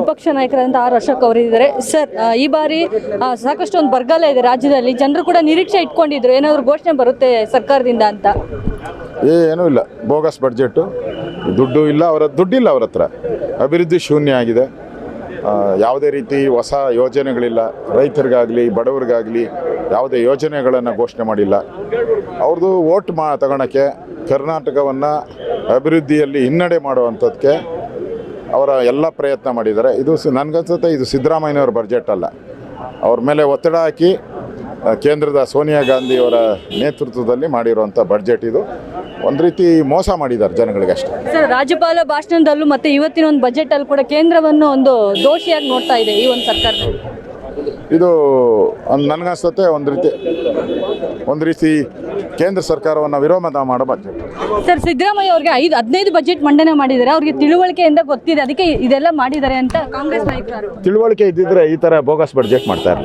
ವಿಪಕ್ಷ ನಾಯಕರಾದಂಥ ಆರ್ ಅಶೋಕ್ ಅವರಿದ್ದಾರೆ. ಸರ್, ಈ ಬಾರಿ ಸಾಕಷ್ಟು ಒಂದು ಬರಗಾಲ ಇದೆ ರಾಜ್ಯದಲ್ಲಿ. ಜನರು ಕೂಡ ನಿರೀಕ್ಷೆ ಇಟ್ಕೊಂಡಿದ್ರು ಏನಾದರೂ ಘೋಷಣೆ ಬರುತ್ತೆ ಸರ್ಕಾರದಿಂದ ಅಂತ. ಏನೂ ಇಲ್ಲ, ಬೋಗಸ್ ಬಡ್ಜೆಟ್ಟು, ದುಡ್ಡಿಲ್ಲ ಅವ್ರ ಹತ್ರ. ಅಭಿವೃದ್ಧಿ ಶೂನ್ಯ ಆಗಿದೆ. ಯಾವುದೇ ರೀತಿ ಹೊಸ ಯೋಜನೆಗಳಿಲ್ಲ. ರೈತರಿಗಾಗಲಿ ಬಡವರಿಗಾಗಲಿ ಯಾವುದೇ ಯೋಜನೆಗಳನ್ನು ಘೋಷಣೆ ಮಾಡಿಲ್ಲ. ಅವ್ರದ್ದು ಓಟ್ ತಗೊಳಕ್ಕೆ ಕರ್ನಾಟಕವನ್ನು ಅಭಿವೃದ್ಧಿಯಲ್ಲಿ ಹಿನ್ನಡೆ ಮಾಡುವಂಥದ್ದಕ್ಕೆ ಅವರ ಎಲ್ಲ ಪ್ರಯತ್ನ ಮಾಡಿದ್ದಾರೆ. ಇದು ನನಗನ್ಸುತ್ತೆ ಇದು ಸಿದ್ದರಾಮಯ್ಯನವ್ರ ಬಡ್ಜೆಟ್ ಅಲ್ಲ. ಅವ್ರ ಮೇಲೆ ಒತ್ತಡ ಹಾಕಿ ಕೇಂದ್ರದ ಸೋನಿಯಾ ಗಾಂಧಿಯವರ ನೇತೃತ್ವದಲ್ಲಿ ಮಾಡಿರುವಂಥ ಬಡ್ಜೆಟ್ ಇದು. ಒಂದು ರೀತಿ ಮೋಸ ಮಾಡಿದ್ದಾರೆ ಜನಗಳಿಗೆ ಅಷ್ಟೇ. ಸರ್, ರಾಜ್ಯಪಾಲ ಭಾಷಣದಲ್ಲೂ ಮತ್ತು ಇವತ್ತಿನ ಒಂದು ಬಜೆಟಲ್ಲಿ ಕೂಡ ಕೇಂದ್ರವನ್ನು ಒಂದು ದೋಷಿಯಾಗಿ ನೋಡ್ತಾ ಇದೆ ಈ ಒಂದು ಸರ್ಕಾರದಲ್ಲಿ. ಇದು ನನಗನ್ಸುತ್ತೆ ಒಂದು ರೀತಿ ಕೇಂದ್ರ ಸರ್ಕಾರವನ್ನು ವಿರೋಧ ಮಾಡೋ ಬಜೆಟ್. ಸರ್, ಸಿದ್ದರಾಮಯ್ಯ ಅವ್ರಿಗೆ 15 ಬಜೆಟ್ ಮಂಡನೆ ಮಾಡಿದ್ದಾರೆ. ಅವ್ರಿಗೆ ತಿಳುವಳಿಕೆಯಿಂದ ಗೊತ್ತಿದೆ, ಅದಕ್ಕೆ ಇದೆಲ್ಲ ಮಾಡಿದ್ದಾರೆ ಅಂತ ಕಾಂಗ್ರೆಸ್ ನಾಯಕರು. ತಿಳುವಳಿಕೆ ಇದ್ದಿದ್ರೆ ಈ ಥರ ಬೋಗಸ್ ಬಡ್ಜೆಟ್ ಮಾಡ್ತಾರೆ.